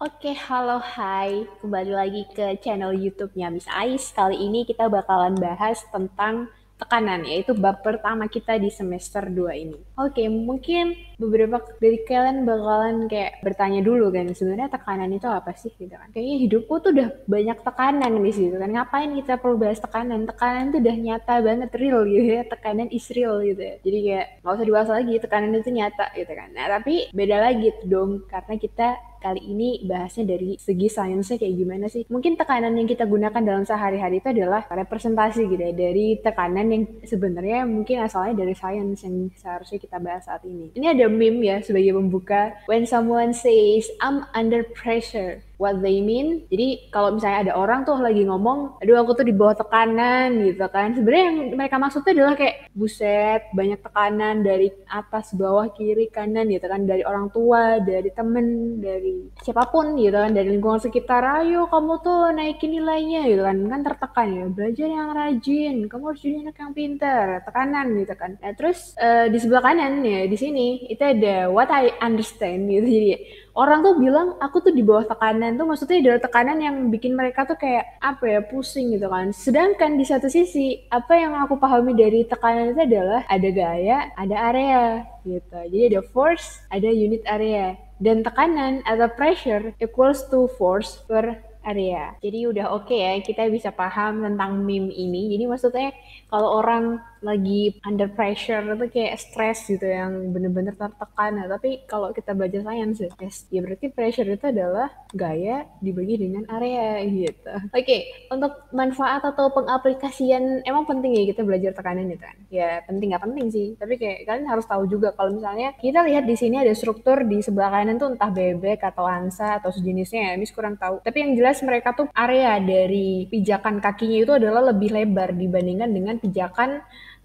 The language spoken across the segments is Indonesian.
Oke, halo, hai. Kembali lagi ke channel YouTube-nya Miss Ais. Kali ini kita bakalan bahas tentang tekanan, yaitu bab pertama kita di semester 2 ini. Oke, mungkin beberapa dari kalian bakalan kayak bertanya dulu kan, sebenarnya tekanan itu apa sih gitu kan. Kayaknya hidupku tuh udah banyak tekanan di situ kan. Ngapain kita perlu bahas tekanan? Tekanan tuh udah nyata banget, real gitu ya. Tekanan is real gitu ya. Jadi kayak nggak usah dibahas lagi, tekanan itu nyata gitu kan. Nah, tapi beda lagi tuh dong, karena kita kali ini bahasnya dari segi sainsnya kayak gimana sih. Mungkin tekanan yang kita gunakan dalam sehari-hari itu adalah representasi gitu ya, dari tekanan yang sebenarnya mungkin asalnya dari sains yang seharusnya kita bahas saat ini. Ini ada meme ya sebagai pembuka. When someone says, I'm under pressure, what they mean. Jadi kalau misalnya ada orang tuh lagi ngomong, aduh aku tuh di bawah tekanan gitu kan. Sebenarnya yang mereka maksudnya adalah kayak buset, banyak tekanan dari atas, bawah, kiri, kanan gitu kan, dari orang tua, dari temen, dari siapapun gitu kan, dari lingkungan sekitar. Ayo kamu tuh naikin nilainya gitu kan tertekan ya, belajar yang rajin, kamu harus jadi anak yang pintar, tekanan gitu kan. Nah terus di sebelah kanan ya di sini itu ada what I understand gitu. Jadi orang tuh bilang aku tuh di bawah tekanan tuh maksudnya adalah tekanan yang bikin mereka tuh kayak apa ya, pusing gitu kan. Sedangkan di satu sisi apa yang aku pahami dari tekanan itu adalah ada gaya, ada area gitu. Jadi ada force, ada unit area. Dan tekanan atau pressure equals to force per area. Jadi udah oke ya, kita bisa paham tentang meme ini. Jadi maksudnya kalau orang lagi under pressure itu kayak stres gitu, yang bener-bener tertekan. Nah, tapi kalau kita belajar sains ya berarti pressure itu adalah gaya dibagi dengan area gitu. Oke, untuk manfaat atau pengaplikasian emang penting ya kita belajar tekanan gitu kan. Ya penting nggak penting sih, tapi kayak kalian harus tahu juga kalau misalnya kita lihat di sini ada struktur di sebelah kanan tuh entah bebek atau angsa atau sejenisnya ya, Miss kurang tahu. Tapi yang jelas mereka tuh area dari pijakan kakinya itu adalah lebih lebar dibandingkan dengan pijakan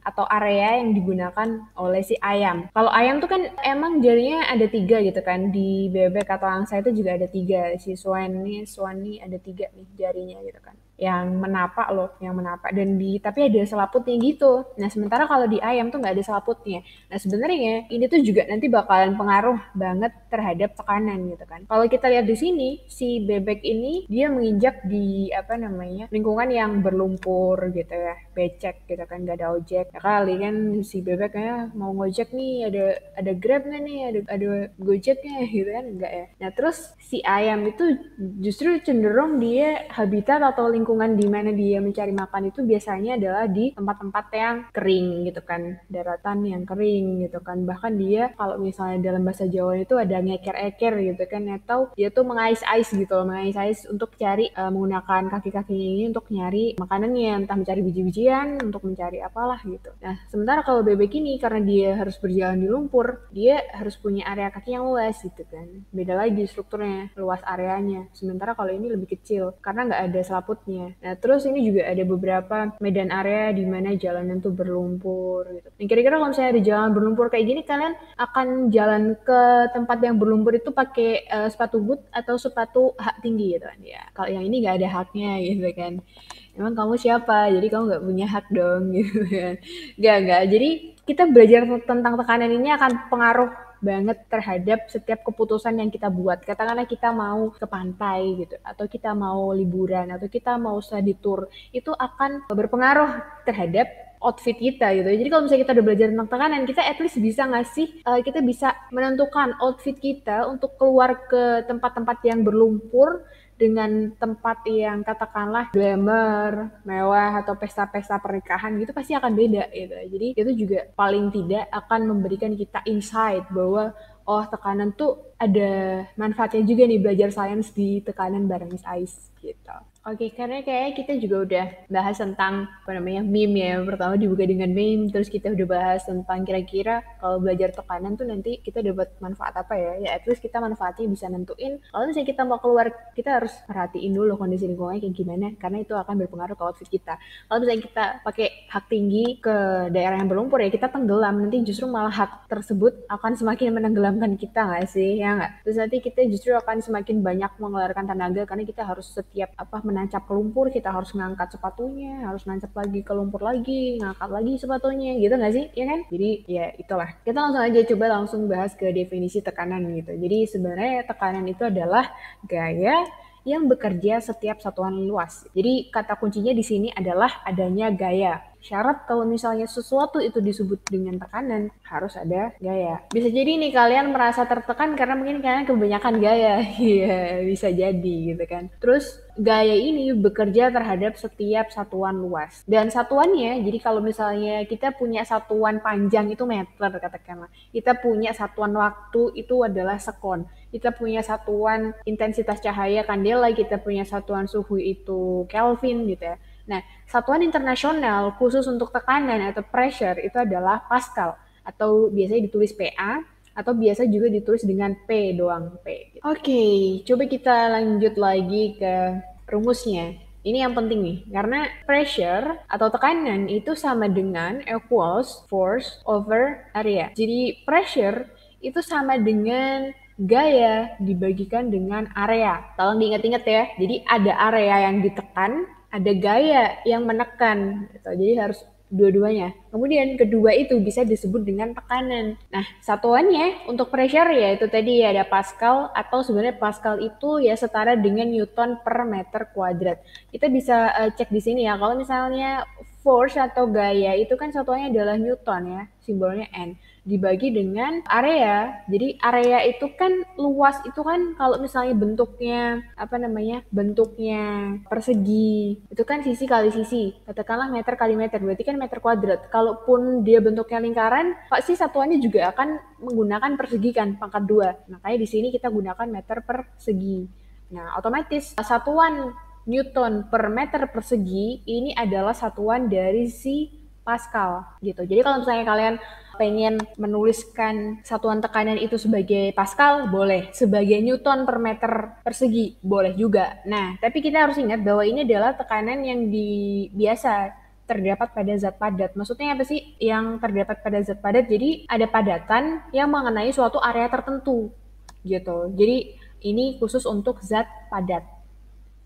atau area yang digunakan oleh si ayam. Kalau ayam tuh kan emang jarinya ada 3 gitu kan, di bebek atau angsa itu juga ada 3. Si swan nih ada 3 nih jarinya gitu kan, yang menapak loh, yang menapak, dan di tapi ada selaputnya gitu. Nah sementara kalau di ayam tuh nggak ada selaputnya. Nah sebenarnya ini tuh juga nanti bakalan pengaruh banget terhadap tekanan gitu kan. Kalau kita lihat di sini si bebek ini dia menginjak di apa namanya, lingkungan yang berlumpur gitu ya, becek gitu kan, nggak ada ojek. Ya kali kan si bebeknya mau ngojek nih, ada Grab nggak nih, ada Gojeknya gitu kan, enggak ya. Nah terus si ayam itu justru cenderung dia habitat atau lingkungan di mana dia mencari makan itu biasanya adalah di tempat-tempat yang kering gitu kan, daratan yang kering gitu kan. Bahkan dia kalau misalnya dalam bahasa Jawa itu ada ngeker-eker gitu kan, atau dia tuh mengais-ais gitu loh, mengais-ais untuk cari menggunakan kaki-kakinya ini untuk nyari makanannya, entah mencari biji-bijian, untuk mencari apalah gitu. Nah, sementara kalau bebek ini karena dia harus berjalan di lumpur, dia harus punya area kaki yang luas gitu kan. Beda lagi strukturnya, luas areanya. Sementara kalau ini lebih kecil karena nggak ada selaputnya. Nah, terus ini juga ada beberapa medan area di mana jalanan tuh berlumpur gitu. Nah, kira-kira kalau misalnya ada jalan berlumpur kayak gini, kalian akan jalan ke tempat yang berlumpur itu pakai sepatu boot atau sepatu hak tinggi gitu kan ya. Kalau yang ini nggak ada haknya gitu kan. Emang kamu siapa? Jadi kamu nggak punya hak dong gitu kan. Nggak. Jadi kita belajar tentang tekanan ini akan pengaruh banget terhadap setiap keputusan yang kita buat. Katakanlah kita mau ke pantai gitu, atau kita mau liburan, atau kita mau study tour, itu akan berpengaruh terhadap outfit kita gitu. Jadi kalau misalnya kita udah belajar tentang tekanan, kita at least bisa nggak sih, kita bisa menentukan outfit kita untuk keluar ke tempat-tempat yang berlumpur dengan tempat yang katakanlah glamour, mewah, atau pesta-pesta pernikahan gitu, pasti akan beda gitu. Jadi itu juga paling tidak akan memberikan kita insight bahwa oh tekanan tuh ada manfaatnya juga nih, belajar sains di tekanan bareng Miss Ais gitu. Oke, karena kayaknya kita juga udah bahas tentang apa namanya meme ya. Pertama dibuka dengan meme, terus kita udah bahas tentang kira-kira kalau belajar tekanan tuh nanti kita dapat manfaat apa ya. Ya at least kita manfaatnya bisa nentuin. Kalau misalnya kita mau keluar, kita harus perhatiin dulu kondisi lingkungannya kayak gimana, karena itu akan berpengaruh ke outfit kita. Kalau misalnya kita pakai hak tinggi ke daerah yang berlumpur ya kita tenggelam, nanti justru malah hak tersebut akan semakin menenggelamkan kita nggak sih, ya nggak? Terus nanti kita justru akan semakin banyak mengeluarkan tenaga karena kita harus setiap apa menancap ke lumpur, kita harus ngangkat sepatunya, harus nancap lagi ke lumpur lagi, ngangkat lagi sepatunya, gitu nggak sih? Ya kan? Jadi ya itulah. Kita langsung aja coba langsung bahas ke definisi tekanan gitu. Jadi sebenarnya tekanan itu adalah gaya yang bekerja setiap satuan luas. Jadi kata kuncinya di sini adalah adanya gaya. Syarat kalau misalnya sesuatu itu disebut dengan tekanan, harus ada gaya. Bisa jadi nih kalian merasa tertekan karena mungkin kalian kebanyakan gaya. Iya, bisa jadi gitu kan. Terus gaya ini bekerja terhadap setiap satuan luas. Dan satuannya, jadi kalau misalnya kita punya satuan panjang itu meter katakanlah. Kita punya satuan waktu itu adalah sekon. Kita punya satuan intensitas cahaya kandela, kita punya satuan suhu itu Kelvin gitu ya. Nah, satuan internasional khusus untuk tekanan atau pressure itu adalah Pascal atau biasanya ditulis PA atau biasa juga ditulis dengan P doang, P. Oke, coba kita lanjut lagi ke rumusnya. Ini yang penting nih, karena pressure atau tekanan itu sama dengan equals force over area. Jadi pressure itu sama dengan gaya dibagikan dengan area. Tolong diingat-ingat ya. Jadi ada area yang ditekan, ada gaya yang menekan. Gitu. Jadi harus dua-duanya. Kemudian kedua itu bisa disebut dengan tekanan. Nah, satuannya untuk pressure ya itu tadi ya ada Pascal atau sebenarnya Pascal itu ya setara dengan Newton per meter kuadrat. Kita bisa cek di sini ya. Kalau misalnya force atau gaya itu kan satuannya adalah Newton ya, simbolnya N dibagi dengan area. Jadi area itu kan luas itu kan kalau misalnya bentuknya apa namanya? Bentuknya persegi. Itu kan sisi kali sisi. Katakanlah meter kali meter, berarti kan meter kuadrat. Kalaupun dia bentuknya lingkaran, pasti satuannya juga akan menggunakan persegi kan, pangkat 2. Makanya di sini kita gunakan meter persegi. Nah, otomatis satuan Newton per meter persegi ini adalah satuan dari si Pascal gitu. Jadi kalau misalnya kalian pengen menuliskan satuan tekanan itu sebagai Pascal, boleh. Sebagai Newton per meter persegi, boleh juga. Nah, tapi kita harus ingat bahwa ini adalah tekanan yang biasa terdapat pada zat padat. Maksudnya apa sih yang terdapat pada zat padat? Jadi ada padatan yang mengenai suatu area tertentu gitu. Jadi ini khusus untuk zat padat.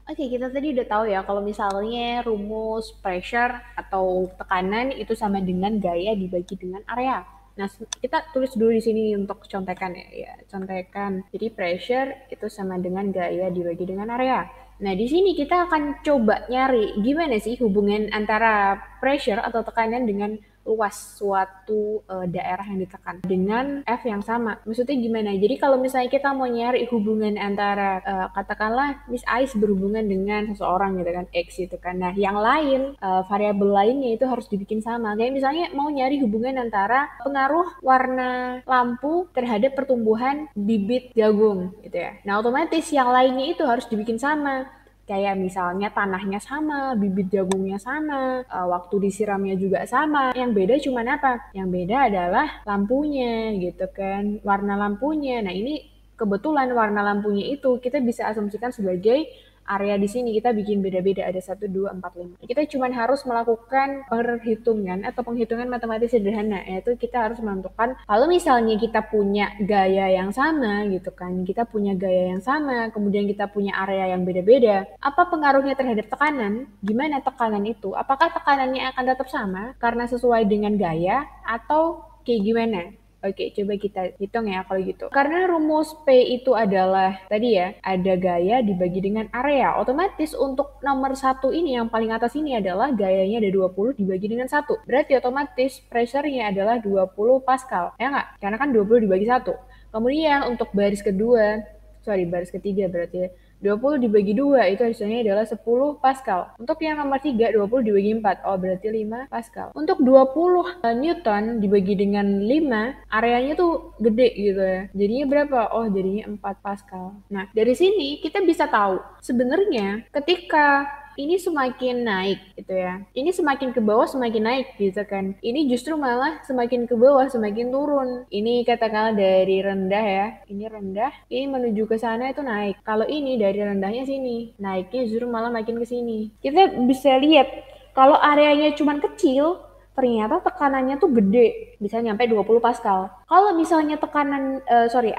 Oke, kita tadi udah tahu ya kalau misalnya rumus pressure atau tekanan itu sama dengan gaya dibagi dengan area. Nah, kita tulis dulu di sini untuk contekan ya, contekan. Jadi pressure itu sama dengan gaya dibagi dengan area. Nah, di sini kita akan coba nyari gimana sih hubungan antara pressure atau tekanan dengan luas suatu daerah yang ditekan dengan F yang sama. Maksudnya gimana? Jadi kalau misalnya kita mau nyari hubungan antara katakanlah Miss Ais berhubungan dengan seseorang gitu kan X gitu kan. Nah, yang lain variabel lainnya itu harus dibikin sama. Kayak misalnya mau nyari hubungan antara pengaruh warna lampu terhadap pertumbuhan bibit jagung gitu ya. Nah, otomatis yang lainnya itu harus dibikin sama. Kayak misalnya tanahnya sama, bibit jagungnya sama, waktu disiramnya juga sama. Yang beda cuma apa? Yang beda adalah lampunya gitu kan, warna lampunya. Nah ini kebetulan warna lampunya itu kita bisa asumsikan sebagai area di sini kita bikin beda-beda ada 1, 2, 4, 5. Kita cuma harus melakukan perhitungan atau penghitungan matematis sederhana yaitu kita harus menentukan kalau misalnya kita punya gaya yang sama gitu kan, kita punya gaya yang sama, kemudian kita punya area yang beda-beda, apa pengaruhnya terhadap tekanan? Gimana tekanan itu? Apakah tekanannya akan tetap sama karena sesuai dengan gaya atau kayak gimana? Oke, coba kita hitung ya kalau gitu. Karena rumus P itu adalah tadi ya, ada gaya dibagi dengan area. Otomatis untuk nomor 1 ini yang paling atas ini adalah gayanya ada 20 dibagi dengan 1. Berarti otomatis pressure-nya adalah 20 Pascal. Ya nggak? Karena kan 20 dibagi 1. Kemudian untuk baris ketiga berarti ya. 20 dibagi 2 itu hasilnya adalah 10 Pascal. Untuk yang nomor 3, 20 dibagi 4. Oh, berarti 5 Pascal. Untuk 20 Newton dibagi dengan 5, areanya tuh gede gitu ya. Jadinya berapa? Oh, jadinya 4 Pascal. Nah, dari sini kita bisa tahu sebenarnya ketika ini semakin naik gitu ya. Ini semakin ke bawah semakin naik gitu kan. Ini justru malah semakin ke bawah semakin turun. Ini katakanlah dari rendah ya. Ini rendah, ini menuju ke sana itu naik. Kalau ini dari rendahnya sini, naiknya justru malah makin ke sini. Kita bisa lihat kalau areanya cuma kecil, ternyata tekanannya tuh gede, bisa nyampe 20 Pascal. Kalau misalnya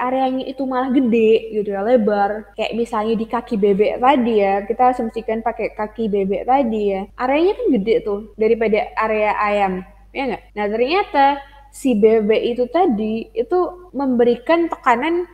areanya itu malah gede gitu ya, lebar, kayak misalnya di kaki bebek tadi ya, kita asumsikan pakai kaki bebek tadi ya, areanya kan gede tuh daripada area ayam, ya nggak? Nah ternyata si bebek itu tadi itu memberikan tekanan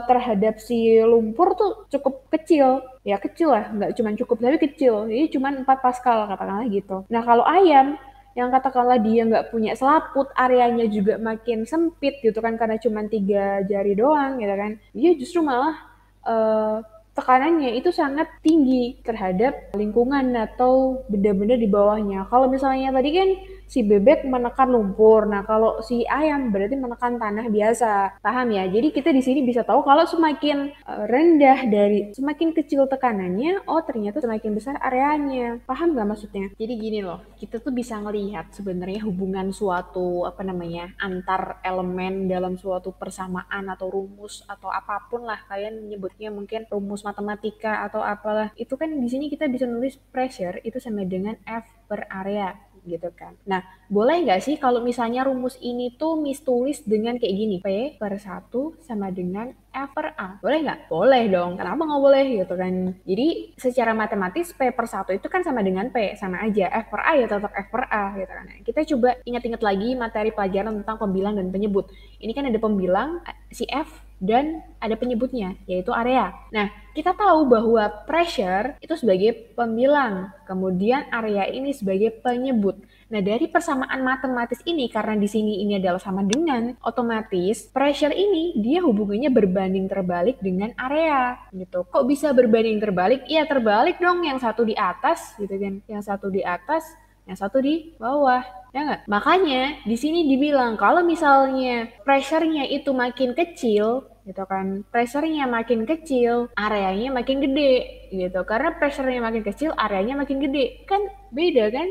terhadap si lumpur tuh cukup kecil, ya kecil lah, nggak cuma cukup tapi kecil, jadi cuma 4 Pascal katakanlah gitu. Nah kalau ayam yang katakanlah dia nggak punya selaput, areanya juga makin sempit gitu kan karena cuma 3 jari doang gitu kan, dia justru malah eh, tekanannya itu sangat tinggi terhadap lingkungan atau benda-benda di bawahnya. Kalau misalnya tadi kan si bebek menekan lumpur, nah kalau si ayam berarti menekan tanah biasa. Paham ya? Jadi kita di sini bisa tahu kalau semakin rendah dari semakin kecil tekanannya, oh ternyata semakin besar areanya. Paham nggak maksudnya? Jadi gini loh, kita tuh bisa ngelihat sebenarnya hubungan suatu antar elemen dalam suatu persamaan atau rumus atau apapun lah kalian menyebutnya mungkin rumus matematika atau apalah. Itu kan di sini kita bisa nulis pressure itu sama dengan F per area gitu kan. Nah, boleh nggak sih kalau misalnya rumus ini tuh tulis dengan kayak gini, P per 1 sama dengan F per A. Boleh nggak? Boleh dong. Kenapa nggak boleh gitu kan? Jadi secara matematis P per 1 itu kan sama dengan P, sama aja. F per A ya tetap F per A gitu kan. Nah, kita coba ingat-ingat lagi materi pelajaran tentang pembilang dan penyebut. Ini kan ada pembilang, si F, dan ada penyebutnya, yaitu area. Nah, kita tahu bahwa pressure itu sebagai pembilang, kemudian area ini sebagai penyebut. Nah, dari persamaan matematis ini, karena di sini ini adalah sama dengan, otomatis pressure ini dia hubungannya berbanding terbalik dengan area, gitu. Kok bisa berbanding terbalik? Iya, terbalik dong, yang satu di atas, gitu kan. Yang satu di atas, yang satu di bawah, ya nggak? Makanya di sini dibilang kalau misalnya pressure-nya itu makin kecil, gitu kan, pressure-nya makin kecil, areanya makin gede, gitu. Karena pressure-nya makin kecil, areanya makin gede, kan beda kan?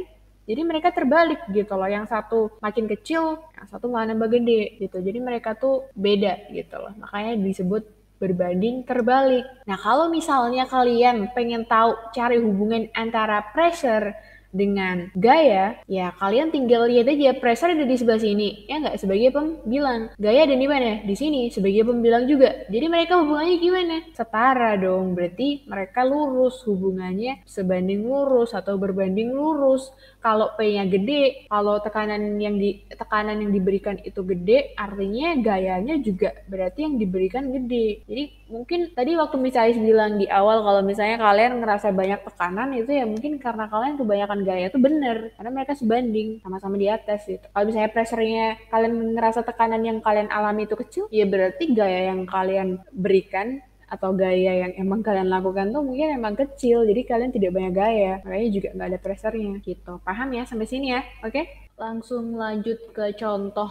Jadi mereka terbalik gitu loh, yang satu makin kecil, yang satu malah nambah gede, gitu. Jadi mereka tuh beda gitu loh, makanya disebut berbanding terbalik. Nah kalau misalnya kalian pengen tahu cari hubungan antara pressure dengan gaya, ya kalian tinggal lihat aja pressure ada di sebelah sini, ya nggak, sebagai pembilang. Gaya ada di mana? Di sini sebagai pembilang juga. Jadi mereka hubungannya gimana? Setara dong. Berarti mereka lurus, hubungannya sebanding lurus atau berbanding lurus. Kalau P-nya gede, kalau tekanan yang diberikan itu gede, artinya gayanya juga berarti yang diberikan gede. Jadi mungkin tadi waktu misalnya bilang di awal kalau misalnya kalian ngerasa banyak tekanan itu ya mungkin karena kalian kebanyakan gaya itu bener karena mereka sebanding sama-sama di atas gitu. Kalau misalnya pressure-nya kalian ngerasa tekanan yang kalian alami itu kecil, ya berarti gaya yang kalian berikan atau gaya yang emang kalian lakukan tuh mungkin emang kecil, jadi kalian tidak banyak gaya, makanya juga nggak ada pressure-nya gitu. Paham ya sampai sini ya? Oke? Langsung lanjut ke contoh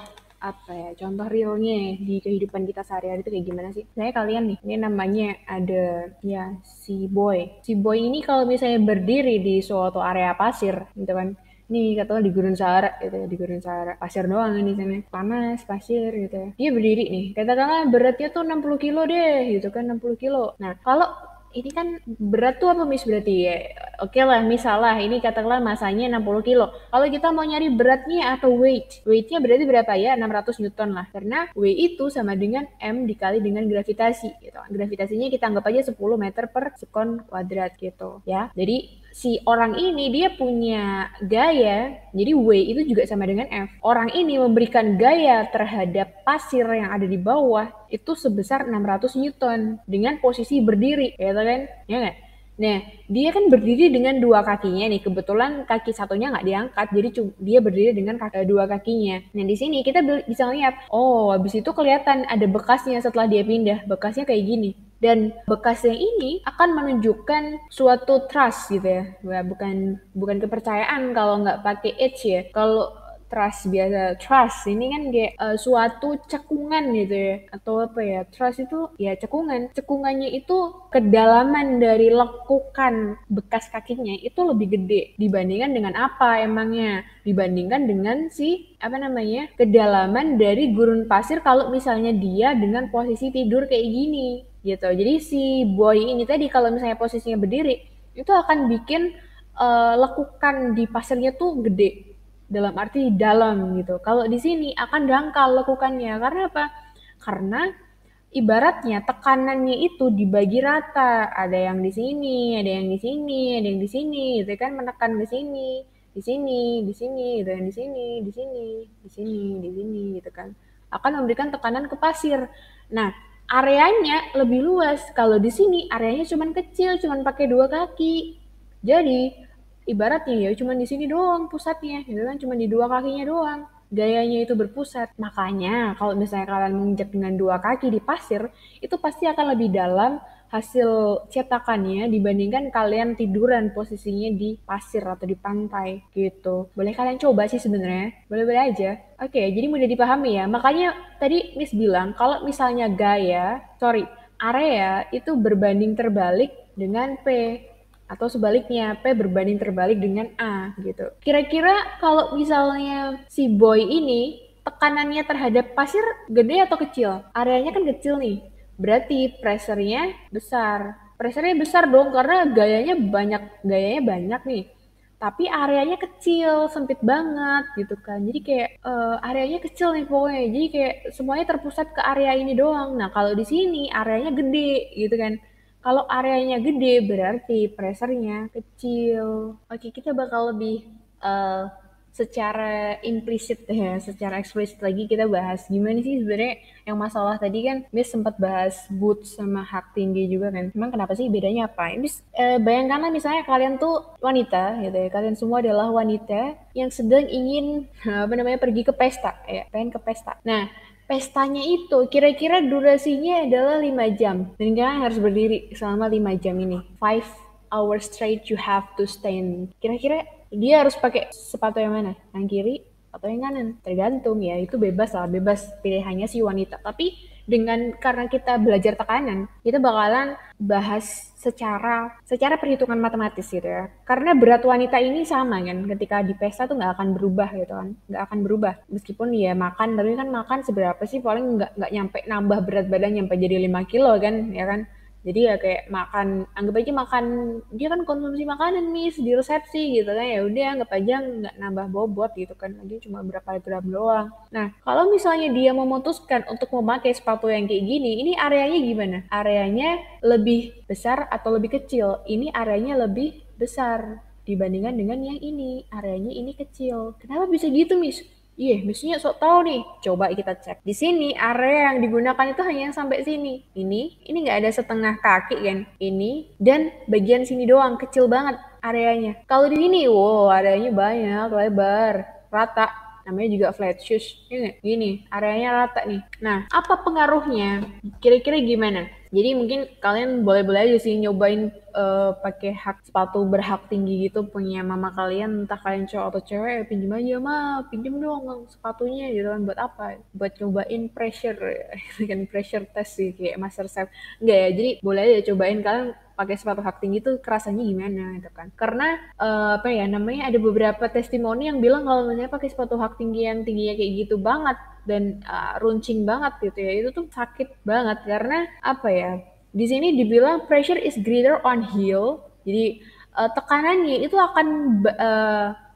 contoh realnya di kehidupan kita sehari-hari itu kayak gimana sih? Saya kalian nih, ini namanya ada ya si boy ini kalau misalnya berdiri di suatu area pasir gitu kan, nih katakanlah di Gurun Sahara gitu ya, di Gurun Sahara pasir doang ini sana, panas pasir gitu ya, dia berdiri nih katakanlah beratnya tuh 60 kilo deh gitu kan, 60 kilo. Nah kalau ini kan berat tuh apa berarti ya, oke lah misalnya ini katakanlah masanya 60 kilo, kalau kita mau nyari beratnya atau weightnya berarti berapa ya, 600 Newton lah, karena W itu sama dengan M dikali dengan gravitasi gitu. Gravitasinya kita anggap aja 10 meter per sekon kuadrat gitu ya. Jadi si orang ini dia punya gaya, jadi W itu juga sama dengan F. Orang ini memberikan gaya terhadap pasir yang ada di bawah itu sebesar 600 Newton dengan posisi berdiri, gitu kan? Ya nggak? Nah, dia kan berdiri dengan dua kakinya nih. Kebetulan kaki satunya nggak diangkat, jadi dia berdiri dengan dua kakinya. Nah, di sini kita bisa lihat, oh, habis itu kelihatan ada bekasnya setelah dia pindah. Bekasnya kayak gini. Dan bekasnya ini akan menunjukkan suatu trust gitu ya. Bukan kepercayaan kalau nggak pakai H ya. Kalau trust ini kan kayak suatu cekungan gitu ya, atau apa ya, trust itu ya cekungannya itu kedalaman dari lekukan bekas kakinya itu lebih gede dibandingkan dengan apa emangnya, dibandingkan dengan kedalaman dari gurun pasir kalau misalnya dia dengan posisi tidur kayak gini gitu. Jadi si boy ini tadi kalau misalnya posisinya berdiri itu akan bikin lekukan di pasirnya tuh gede dalam arti dalam gitu. Kalau di sini akan dangkal lekukannya. Karena apa? Karena ibaratnya tekanannya itu dibagi rata. Ada yang di sini, ada yang di sini, ada yang di sini, gitu kan, menekan ke sini, di sini, di sini, gitu kan, di sini, di sini, di sini, di sini, gitu kan. Akan memberikan tekanan ke pasir. Nah, areanya lebih luas. Kalau di sini areanya cuman kecil, cuman pakai dua kaki. Jadi ibaratnya ya cuman di sini doang pusatnya, gitu kan, cuman di dua kakinya doang gayanya itu berpusat. Makanya kalau misalnya kalian menginjak dengan dua kaki di pasir, itu pasti akan lebih dalam hasil cetakannya dibandingkan kalian tiduran posisinya di pasir atau di pantai gitu. Boleh kalian coba sih sebenarnya, boleh-boleh aja. Oke, jadi mudah dipahami ya. Makanya tadi Miss bilang kalau misalnya area itu berbanding terbalik dengan P atau sebaliknya P berbanding terbalik dengan A gitu. Kira-kira kalau misalnya si boy ini tekanannya terhadap pasir gede atau kecil? Areanya kan kecil nih. Berarti pressure-nya besar. Pressure-nya besar dong karena gayanya banyak nih. Tapi areanya kecil, sempit banget gitu kan. Jadi kayak areanya kecil nih pokoknya. Jadi kayak semuanya terpusat ke area ini doang. Nah, kalau di sini areanya gede gitu kan. Kalau areanya gede berarti pressure-nya kecil. Oke, kita bakal lebih eh, secara implisit ya, secara eksplisit lagi kita bahas gimana sih sebenarnya yang masalah tadi kan Miss sempat bahas boot sama hak tinggi juga kan. Emang kenapa sih bedanya apa? Miss bayangkanlah misalnya kalian tuh wanita gitu ya. Kalian semua adalah wanita yang sedang ingin apa namanya pergi ke pesta ya, pengen ke pesta. Nah, pestanya itu kira-kira durasinya adalah 5 jam. Dan kalian harus berdiri selama 5 jam ini. 5 hours straight you have to stand. Kira-kira dia harus pakai sepatu yang mana? Yang kiri atau yang kanan? Tergantung ya, itu bebas lah, bebas pilihannya si wanita. Tapi karena kita belajar tekanan, kita bakalan bahas secara perhitungan matematis gitu ya. Karena berat wanita ini sama kan, ketika di pesta tuh nggak akan berubah gitu kan, nggak akan berubah. Meskipun ya makan, tapi kan makan seberapa sih? Paling nggak nyampe nambah berat badan nyampe jadi 5 kilo kan, ya kan? Jadi ya kayak makan, anggap aja makan, dia kan konsumsi makanan Miss di resepsi gitu kan, ya udah anggap aja nggak nambah bobot gitu kan, lagi cuma berapa gram doang. Nah, kalau misalnya dia memutuskan untuk memakai sepatu yang kayak gini, ini areanya gimana? Areanya lebih besar atau lebih kecil? Ini areanya lebih besar dibandingkan dengan yang ini, areanya ini kecil. Kenapa bisa gitu Miss? Iya, mestinya sok tahu nih. Coba kita cek. Di sini area yang digunakan itu hanya yang sampai sini. Ini nggak ada setengah kaki kan? Ini dan bagian sini doang, kecil banget areanya. Kalau di sini, wow, areanya banyak, lebar, rata. Namanya juga flat shoes. Ini gini, areanya rata nih. Nah, apa pengaruhnya? Kira-kira gimana? Jadi mungkin kalian boleh-boleh aja sih nyobain pakai sepatu berhak tinggi gitu punya mama kalian, entah kalian cowok atau cewek, pinjem aja mah, pinjem dong sepatunya gitu kan, buat apa? Buat nyobain pressure, kan pressure test sih kayak master chef. Enggak ya, jadi boleh aja cobain kalian pakai sepatu hak tinggi itu kerasanya gimana gitu kan. Karena apa ya namanya ada beberapa testimoni yang bilang kalau misalnya pakai sepatu hak tinggi yang tingginya kayak gitu banget dan runcing banget gitu ya, itu tuh sakit banget karena apa ya, di sini dibilang pressure is greater on heel, jadi tekanannya itu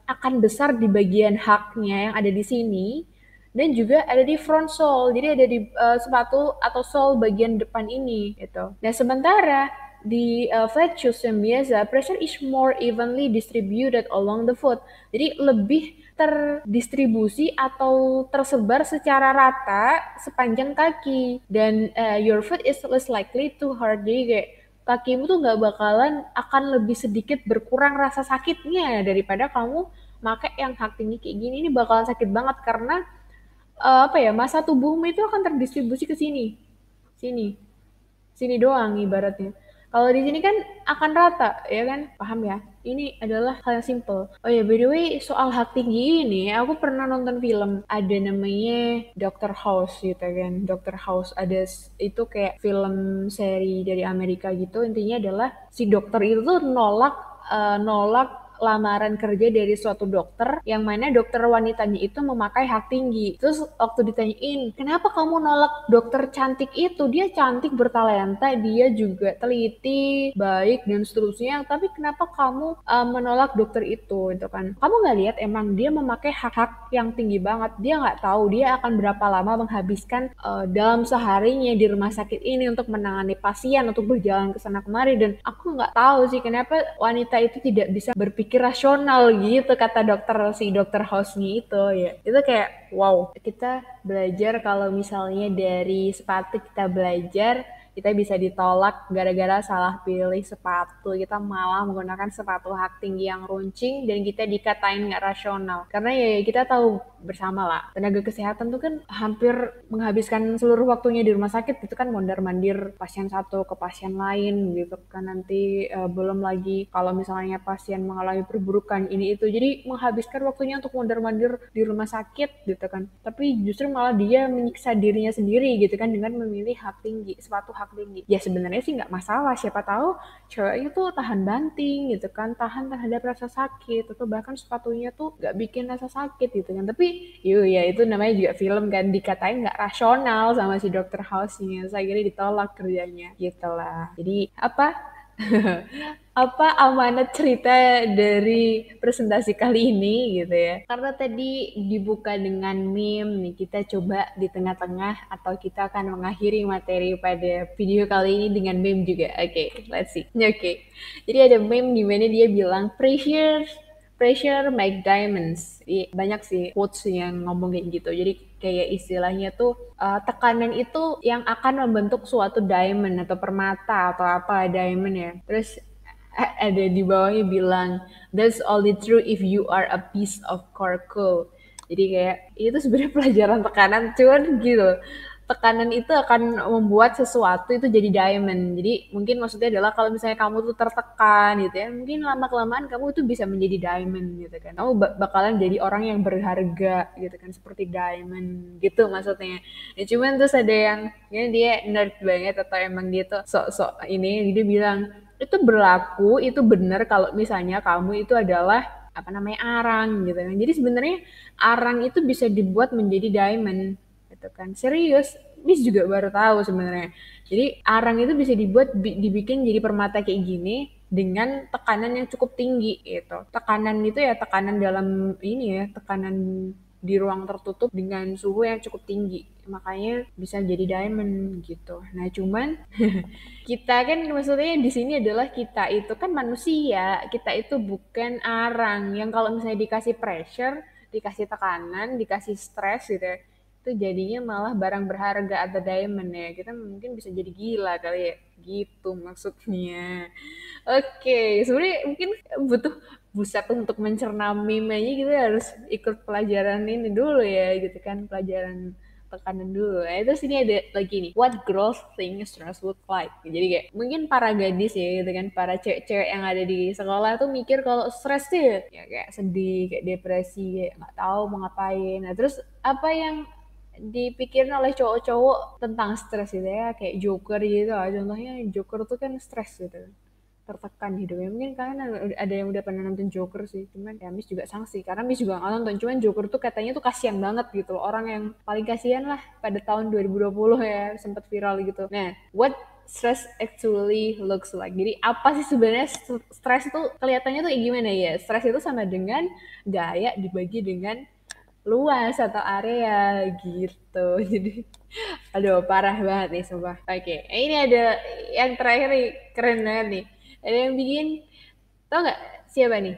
akan besar di bagian haknya yang ada di sini dan juga ada di front sole, jadi ada di sepatu atau sole bagian depan ini gitu. Nah sementara di flat shoes yang biasa, pressure is more evenly distributed along the foot. Jadi lebih terdistribusi atau tersebar secara rata sepanjang kaki. Dan your foot is less likely to hurt. Jadi kayak kakimu tuh nggak bakalan akan lebih sedikit berkurang rasa sakitnya daripada kamu pakai yang hak tinggi kayak gini. Ini bakalan sakit banget karena apa ya, massa tubuhmu itu akan terdistribusi ke sini, sini, sini doang ibaratnya. Kalau di sini kan akan rata, ya kan? Paham ya? Ini adalah hal yang simple. Oh ya, by the way, soal hak tinggi ini, aku pernah nonton film. Ada namanya Dr. House gitu kan. Dr. House ada itu kayak film seri dari Amerika gitu. Intinya adalah si dokter itu tuh nolak lamaran kerja dari suatu dokter, yang mana dokter wanitanya itu memakai hak tinggi. Terus waktu ditanyain, kenapa kamu nolak dokter cantik itu? Dia cantik, bertalenta, dia juga teliti, baik, dan seterusnya. Tapi kenapa kamu menolak dokter itu? Itu kan. Kamu nggak lihat emang dia memakai hak-hak yang tinggi banget. Dia nggak tahu dia akan berapa lama menghabiskan dalam seharinya di rumah sakit ini untuk menangani pasien, untuk berjalan ke sana kemari. Dan aku nggak tahu sih kenapa wanita itu tidak bisa berpikir rasional gitu, kata dokter Hosni itu ya. Itu kayak wow, kita belajar kalau misalnya dari sepatu kita belajar kita bisa ditolak gara-gara salah pilih sepatu. Kita malah menggunakan sepatu hak tinggi yang runcing dan kita dikatain nggak rasional. Karena ya kita tahu bersama lah, tenaga kesehatan tuh kan hampir menghabiskan seluruh waktunya di rumah sakit. Itu kan mondar-mandir pasien satu ke pasien lain gitu kan. Nanti belum lagi kalau misalnya pasien mengalami perburukan ini itu. Jadi menghabiskan waktunya untuk mondar-mandir di rumah sakit gitu kan. Tapi justru malah dia menyiksa dirinya sendiri gitu kan dengan memilih hak tinggi, sepatu hak tinggi. Ya sebenarnya sih nggak masalah, siapa tahu ceweknya tuh tahan banting gitu kan, tahan terhadap rasa sakit, atau bahkan sepatunya tuh nggak bikin rasa sakit gitu kan. Tapi ya itu namanya juga film kan, dikatain nggak rasional sama si dokter House-nya. Saya kira ditolak kerjanya gitu lah. Jadi apa apa amanat cerita dari presentasi kali ini gitu ya. Karena tadi dibuka dengan meme nih, kita coba di tengah-tengah atau kita akan mengakhiri materi pada video kali ini dengan meme juga. Oke, let's see. Oke. Jadi ada meme di mana dia bilang pressure make diamonds. Banyak sih quotes yang ngomong kayak gitu. Jadi kayak istilahnya tuh tekanan itu yang akan membentuk suatu diamond atau permata atau apa diamond ya. Terus ada di bawahnya bilang that's only true if you are a piece of coracle. Jadi kayak itu sebenarnya pelajaran tekanan, cuman gitu. Tekanan itu akan membuat sesuatu itu jadi diamond. Jadi mungkin maksudnya adalah kalau misalnya kamu tuh tertekan gitu ya, mungkin lama-kelamaan kamu tuh bisa menjadi diamond gitu kan. Kamu bakalan jadi orang yang berharga gitu kan, seperti diamond gitu maksudnya. Ya cuman terus ada yang ya dia nerd banget atau emang dia tuh sok-sok ini, dia bilang itu berlaku, itu benar kalau misalnya kamu itu adalah apa namanya arang gitu kan. Jadi sebenarnya arang itu bisa dibuat menjadi diamond gitu kan. Serius, Bis juga baru tahu sebenarnya. Jadi arang itu bisa dibuat dibikin jadi permata kayak gini dengan tekanan yang cukup tinggi gitu. Tekanan itu ya tekanan dalam ini ya, tekanan di ruang tertutup dengan suhu yang cukup tinggi. Makanya bisa jadi diamond gitu. Nah, cuman kita kan maksudnya di sini adalah kita itu kan manusia. Kita itu bukan arang yang kalau misalnya dikasih pressure, dikasih tekanan, dikasih stres gitu ya, itu jadinya malah barang berharga atau diamond ya. Kita mungkin bisa jadi gila kali ya. Gitu maksudnya. Oke, sebenarnya mungkin butuh buset untuk mencerna meme aja gitu harus ikut pelajaran ini dulu ya gitu kan, pelajaran tekanan dulu. Itu sini ada lagi nih, what girls think stress look like. Jadi kayak mungkin para gadis ya gitu kan, para cewek-cewek yang ada di sekolah tuh mikir kalau stres tuh ya kayak sedih, kayak depresi, kayak nggak tahu mau ngapain. Nah terus apa yang dipikirin oleh cowok-cowok tentang stres gitu ya, kayak Joker gitu. Contohnya Joker tuh kan stres gitu, tertekan hidupnya. Mungkin kalian ada yang udah pernah nonton Joker sih, cuman ya Miss juga sanksi karena Miss juga nggak nonton. Cuman Joker tuh katanya tuh kasihan banget gitu loh, orang yang paling kasihan lah pada tahun 2020 ya, sempat viral gitu. Nah, what stress actually looks like. Jadi apa sih sebenarnya stres itu kelihatannya tuh gimana ya? Stres itu sama dengan gaya dibagi dengan luas atau area gitu. Jadi aduh parah banget nih sumpah. Oke, ini ada yang terakhir nih, keren banget nih. Ada yang bikin, tau nggak siapa nih?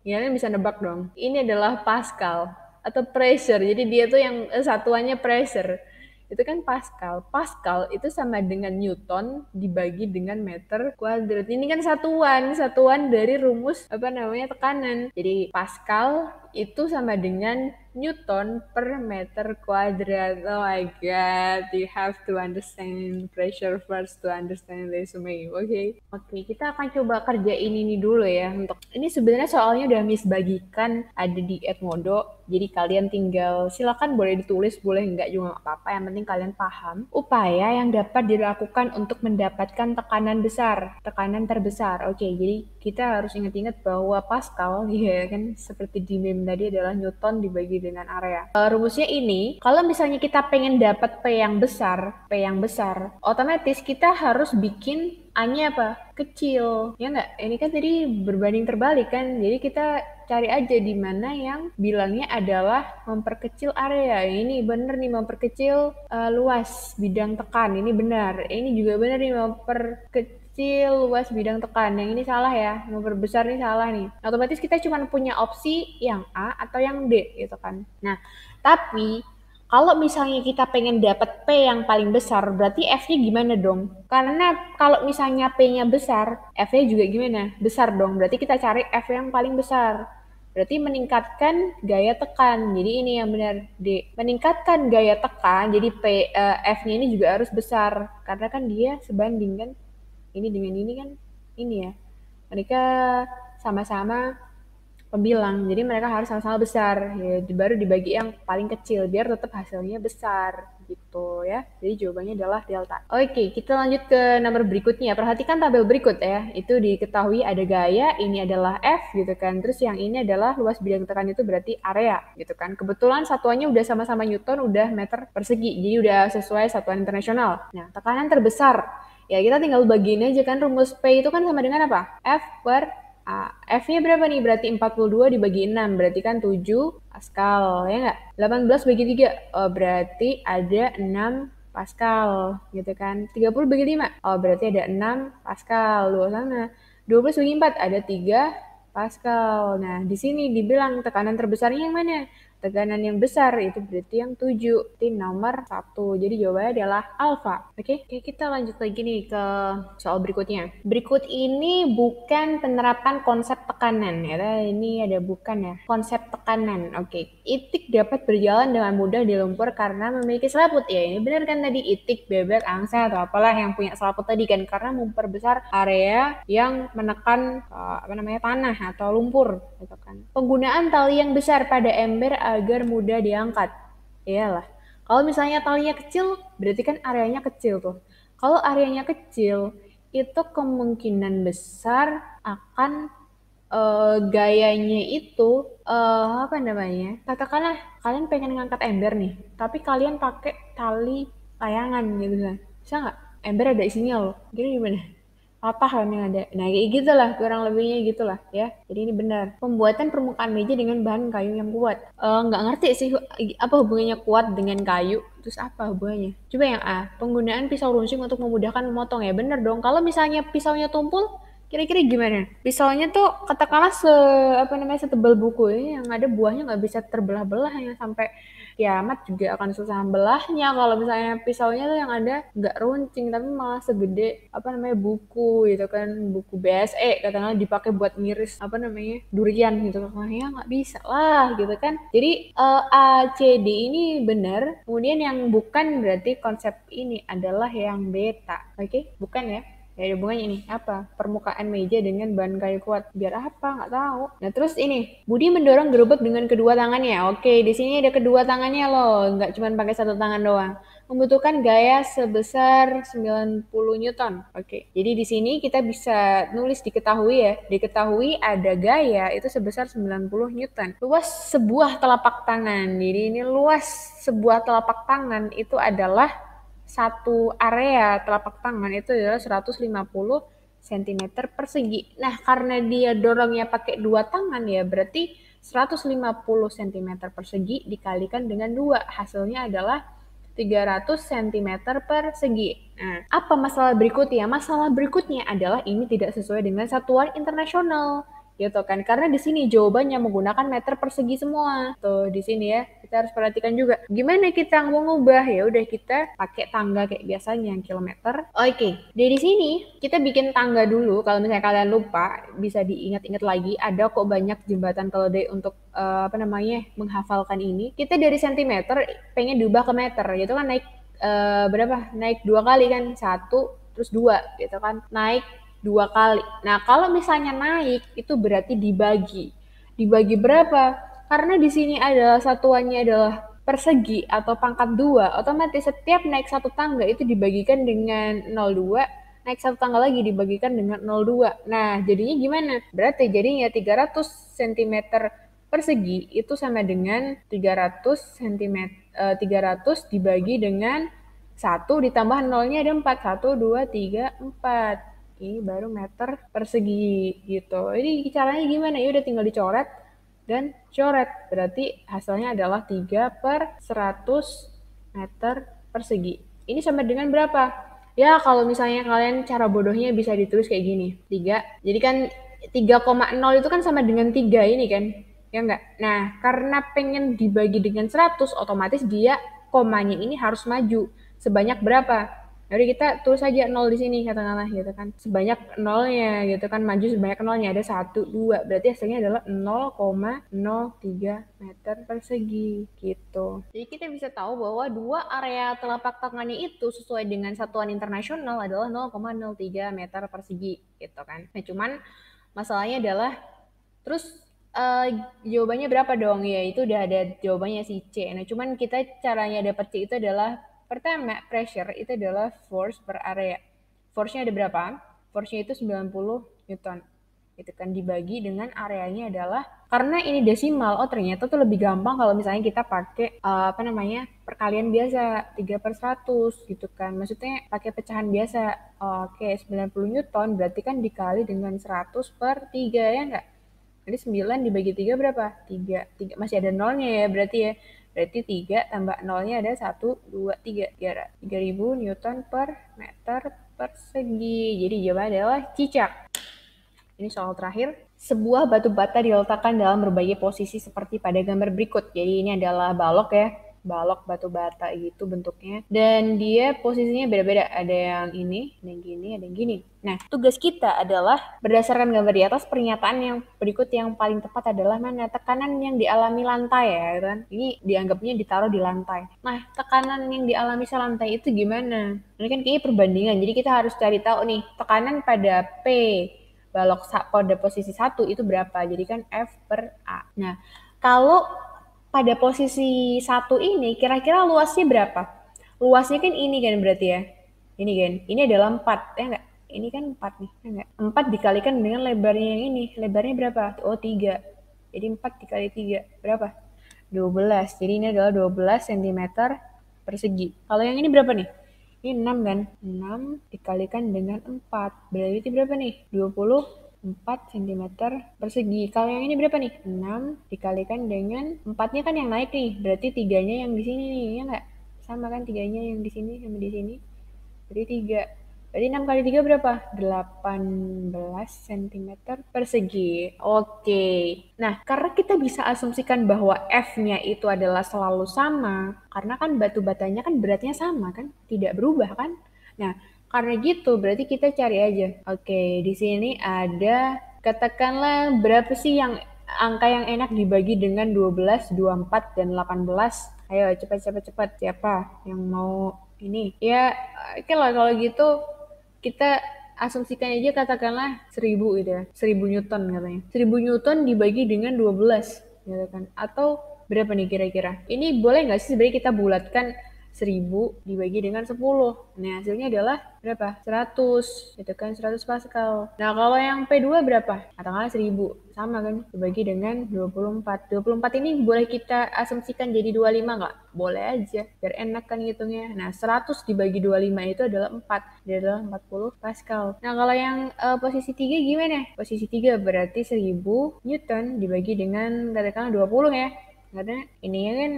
Ya, kalian bisa nebak dong. Ini adalah Pascal atau pressure. Jadi dia tuh yang satuannya pressure. Itu kan Pascal. Pascal itu sama dengan Newton dibagi dengan meter kuadrat. Ini kan satuan dari rumus apa namanya tekanan. Jadi Pascal itu sama dengan Newton per meter kuadrat. Oh my god, you have to understand pressure first to understand resume. Oke, kita akan coba kerjain ini dulu ya. Untuk ini sebenarnya soalnya udah Miss bagikan ada di Edmodo. Jadi kalian tinggal silakan boleh ditulis, boleh enggak juga nggak apa-apa. Yang penting kalian paham upaya yang dapat dilakukan untuk mendapatkan tekanan besar, tekanan terbesar. Oke, jadi kita harus ingat-ingat bahwa Pascal ya kan seperti di meme tadi adalah Newton dibagi dengan area. Rumusnya ini, kalau misalnya kita pengen dapat P yang besar, otomatis kita harus bikin A-nya apa? Kecil. Ya nggak? Ini kan tadi berbanding terbalik kan. Jadi kita cari aja di mana yang bilangnya adalah memperkecil area. Ini bener nih memperkecil luas bidang tekan. Ini benar. Ini juga benar nih memperkecil luas bidang tekan. Yang ini salah ya. Memperbesar nih salah nih. Otomatis kita cuma punya opsi yang A atau yang D gitu kan. Nah, tapi kalau misalnya kita pengen dapat P yang paling besar, berarti F-nya gimana dong? Karena kalau misalnya P-nya besar, F-nya juga gimana? Besar dong. Berarti kita cari F yang paling besar. Berarti meningkatkan gaya tekan. Jadi ini yang benar D. Meningkatkan gaya tekan, jadi F-nya ini juga harus besar. Karena kan dia sebanding kan. Ini dengan ini kan ini ya. Mereka sama-sama pembilang, jadi mereka harus sama-sama besar ya, baru dibagi yang paling kecil biar tetap hasilnya besar gitu ya. Jadi jawabannya adalah delta. Oke, kita lanjut ke nomor berikutnya. Perhatikan tabel berikut ya. Itu diketahui ada gaya, ini adalah F gitu kan. Terus yang ini adalah luas bidang tekan, itu berarti area gitu kan. Kebetulan satuannya udah sama-sama Newton, udah meter persegi. Jadi udah sesuai satuan internasional. Nah, tekanan terbesar. Ya kita tinggal bagiin aja kan, rumus P itu kan sama dengan apa? F per F-nya berapa nih? Berarti 42 dibagi 6. Berarti kan 7 Pascal, ya nggak? 18 bagi 3. Oh, berarti ada 6 Pascal, gitu kan? 30 bagi 5. Oh, berarti ada 6 Pascal. Luas sana. 12 bagi 4. Ada 3 Pascal. Nah, di sini dibilang tekanan terbesarnya yang mana? Tekanan yang besar itu berarti yang 7, itu nomor 1. Jadi jawabannya adalah alfa. Oke, kita lanjut lagi nih ke soal berikutnya. Berikut ini bukan penerapan konsep tekanan ya. Ini ada bukan ya. Konsep tekanan. Oke. Itik dapat berjalan dengan mudah di lumpur karena memiliki selaput ya. Ini benar kan tadi itik, bebek, angsa atau apalah yang punya selaput tadi kan, karena memperbesar area yang menekan tanah atau lumpur gitu kan. Penggunaan tali yang besar pada ember agar mudah diangkat. Iyalah. Kalau misalnya talinya kecil, berarti kan areanya kecil tuh. Kalau areanya kecil, itu kemungkinan besar akan gayanya itu katakanlah kalian pengen ngangkat ember nih, tapi kalian pakai tali layangan gitu kan. Bisa nggak? Ember ada isinya loh. Jadi gimana? Patah kan yang ada. Nah kayak gitulah, kurang lebihnya gitulah ya. Jadi ini benar. Pembuatan permukaan meja dengan bahan kayu yang kuat. Nggak ngerti sih apa hubungannya kuat dengan kayu. Terus apa hubungannya? Coba yang A. Penggunaan pisau runcing untuk memudahkan memotong ya. Bener dong. Kalau misalnya pisaunya tumpul, kira-kira gimana? Pisaunya tuh katakanlah setebal buku ini, yang ada buahnya nggak bisa terbelah-belah, yang sampai kiamat juga akan susah belahnya. Kalau misalnya pisaunya tuh yang ada nggak runcing tapi malah segede buku gitu kan, buku BSE katakanlah dipakai buat ngiris durian gitu kan, ya nggak bisa lah gitu kan. Jadi A, C, D ini benar. Kemudian yang bukan berarti konsep ini adalah yang beta. Oke, bukan ya. Ya ada hubungannya ini apa? Permukaan meja dengan bahan kayu kuat. Biar apa? Nggak tahu. Nah terus ini, Budi mendorong gerobak dengan kedua tangannya. Oke, di sini ada kedua tangannya loh, nggak cuma pakai satu tangan doang. Membutuhkan gaya sebesar 90 Newton. Oke, jadi di sini kita bisa nulis diketahui ya. Diketahui ada gaya itu sebesar 90 Newton. Luas sebuah telapak tangan. Jadi ini luas sebuah telapak tangan itu adalah satu area telapak tangan itu adalah 150 cm persegi. Nah, karena dia dorongnya pakai dua tangan ya, berarti 150 cm persegi dikalikan dengan 2. Hasilnya adalah 300 cm persegi. Nah, apa masalah berikutnya? Masalah berikutnya adalah ini tidak sesuai dengan satuan internasional. gitu kan. Karena di sini jawabannya menggunakan meter persegi semua. Tuh di sini ya, kita harus perhatikan juga. Gimana kita mau ngubah? Ya udah kita pakai tangga kayak biasanya kilometer. Oke, dari sini kita bikin tangga dulu. Kalau misalnya kalian lupa, bisa diingat-ingat lagi. Ada kok banyak jembatan kalau dari untuk apa namanya menghafalkan ini. Kita dari sentimeter pengen diubah ke meter, gitu kan naik berapa? Naik 2 kali kan, 1 terus 2 gitu kan. Naik 2 kali. Nah, kalau misalnya naik itu berarti dibagi. Dibagi berapa? Karena di sini adalah satuannya adalah persegi atau pangkat 2, otomatis setiap naik satu tangga itu dibagikan dengan 0,2, naik satu tangga lagi dibagikan dengan 0,2. Nah, jadinya gimana? Berarti jadinya 300 cm persegi itu sama dengan 300 cm 300 dibagi dengan 1 ditambah nolnya ada 4. 1, 2, 3, 4. Ini baru meter persegi gitu. Jadi caranya gimana? Ya udah tinggal dicoret dan coret. Berarti hasilnya adalah 3/100 meter persegi. Ini sama dengan berapa? Ya kalau misalnya kalian cara bodohnya bisa ditulis kayak gini. 3. Jadi kan 3,0 itu kan sama dengan 3 ini kan. Ya enggak? Nah, karena pengen dibagi dengan 100, otomatis dia komanya ini harus maju. Sebanyak berapa? Jadi kita tulis aja 0 di sini katakanlah gitu kan. Sebanyak nolnya gitu kan, maju sebanyak nolnya ada 1, 2. Berarti hasilnya adalah 0,03 meter persegi gitu. Jadi kita bisa tahu bahwa dua area telapak tangannya itu sesuai dengan satuan internasional adalah 0,03 meter persegi gitu kan. Nah, cuman masalahnya adalah terus jawabannya berapa dong? Ya itu udah ada jawabannya si C. Nah cuman kita caranya dapat C itu adalah pertama pressure itu adalah force per area. Force-nya ada berapa? Force-nya itu 90 Newton. Itu kan dibagi dengan areanya adalah karena ini desimal. Oh ternyata tuh lebih gampang kalau misalnya kita pakai apa namanya perkalian biasa 3/100 gitu kan. Maksudnya pakai pecahan biasa. Oke 90 Newton berarti kan dikali dengan 100/3 ya enggak? Jadi 9 dibagi 3 berapa? 3. 3. Masih ada nolnya ya berarti ya. Berarti 3 tambah nolnya ada 1, 2, 3. 3000 Newton per meter persegi. Jadi jawabannya adalah cicak. Ini soal terakhir. Sebuah batu bata diletakkan dalam berbagai posisi seperti pada gambar berikut. Jadi ini adalah balok ya. Balok batu bata gitu bentuknya. Dan dia posisinya beda-beda. Ada yang ini, ada yang gini, ada yang gini. Nah, tugas kita adalah berdasarkan gambar di atas pernyataan yang berikut yang paling tepat adalah mana? Tekanan yang dialami lantai ya kan. Ini dianggapnya ditaruh di lantai. Nah, tekanan yang dialami selantai itu gimana? Ini kan kayaknya perbandingan. Jadi kita harus cari tahu nih, tekanan pada P balok pada posisi 1 itu berapa? Jadi kan F per A. Nah, kalau pada posisi 1 ini kira-kira luasnya berapa? Luasnya kan ini kan berarti ya. Ini kan. Ini adalah 4, ya enggak? Ini kan 4 nih, ya enggak? 4 dikalikan dengan lebarnya yang ini. Lebarnya berapa? Oh, 3. Jadi 4 dikali 3 berapa? 12. Jadi ini adalah 12 cm persegi. Kalau yang ini berapa nih? Ini 6 kan? 6 dikalikan dengan 4. Berarti berapa nih? 24 cm persegi. Kalau yang ini berapa nih? 6 dikalikan dengan 4-nya kan yang naik nih. Berarti 3-nya yang di sini nih, ya enggak? Sama kan 3-nya yang di sini sama di sini. Berarti 3. Berarti 6 kali 3 berapa? 18 cm persegi. Oke. Nah, karena kita bisa asumsikan bahwa F-nya itu adalah selalu sama, karena kan batu batanya kan beratnya sama kan? Tidak berubah kan? Nah, karena gitu berarti kita cari aja. Oke, di sini ada katakanlah berapa sih yang angka yang enak dibagi dengan 12, 24, dan 18. Ayo cepat. Siapa yang mau ini? Ya, oke lah kalau gitu kita asumsikan aja katakanlah 1000 gitu ya. 1000 Newton katanya. 1000 Newton dibagi dengan 12 gitu kan. Atau berapa nih kira-kira? Ini boleh nggak sih sebenarnya kita bulatkan 1000 dibagi dengan 10. Nah, hasilnya adalah berapa? 100. Gitu kan, 100 Pascal. Nah, kalau yang P2 berapa? Katakanlah 1000. Sama kan, dibagi dengan 24. 24 ini boleh kita asumsikan jadi 25 nggak? Boleh aja, biar enak kan ngitungnya. Nah, 100 dibagi 25 itu adalah 4. Dia adalah 40 Pascal. Nah, kalau yang posisi 3 gimana? Posisi 3 berarti 1000 Newton dibagi dengan katakanlah 20 ya. Karena ininya kan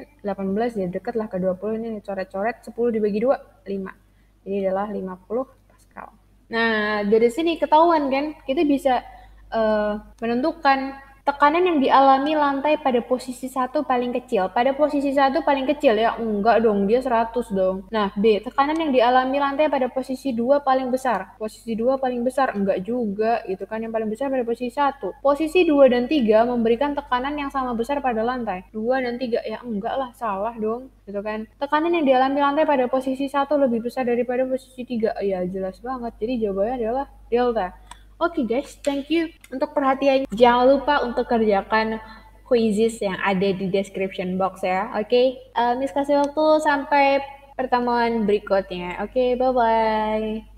18 ya dekat lah ke 20 ini coret-coret 10 dibagi 2 5. Jadi adalah 50 Pascal. Nah, dari sini ketahuan kan kita bisa menentukan tekanan yang dialami lantai pada posisi satu paling kecil. Pada posisi satu paling kecil ya? Enggak dong, dia 100 dong. Nah, B. Tekanan yang dialami lantai pada posisi 2 paling besar. Posisi 2 paling besar? Enggak juga, itu kan yang paling besar pada posisi satu. Posisi 2 dan 3 memberikan tekanan yang sama besar pada lantai. 2 dan 3, ya enggak lah, salah dong. Gitu kan. Tekanan yang dialami lantai pada posisi satu lebih besar daripada posisi 3. Ya, jelas banget. Jadi jawabannya adalah delta. Oke guys, thank you untuk perhatiannya. Jangan lupa untuk kerjakan quizzes yang ada di description box ya. Oke, Miss kasih waktu sampai pertemuan berikutnya. Oke, bye-bye.